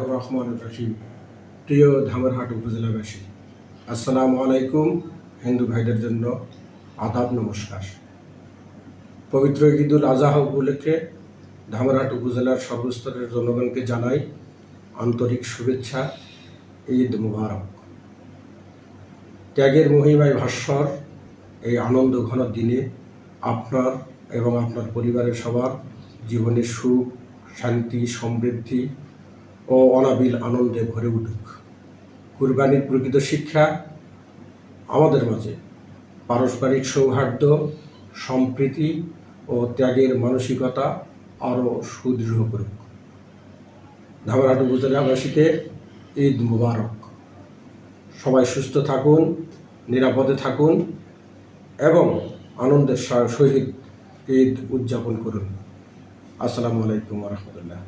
রহমান রহিম। প্রিয় ধামরহাট উপজেলাবাসী, আসসালামু আলাইকুম। হিন্দু ভাইদের জন্য আদাব, নমস্কার। পবিত্র ঈদুল আজহা উপলক্ষে ধামরহাট উপজেলার সর্বস্তরের জনগণকে জানাই আন্তরিক শুভেচ্ছা। ঈদ মুবারক। ত্যাগের মহিমায় ভাস্বর এই আনন্দ ঘন দিনে আপনার এবং আপনার পরিবারের সবার জীবনে সুখ, শান্তি, সমৃদ্ধি ও অনাবিল আনন্দে ভরে উঠুক। কুরবানির প্রকৃত শিক্ষা আমাদের মাঝে পারস্পরিক সৌহার্দ্য, সম্প্রীতি ও ত্যাগের মানসিকতা আরও সুদৃঢ় করুক। ধামরহাট উপজেলাবাসীকে ঈদ মুবারক। সবাই সুস্থ থাকুন, নিরাপদে থাকুন এবং আনন্দের সহিত ঈদ উদযাপন করুন। আসসালামু আলাইকুম ওয়া রাহমাতুল্লাহ।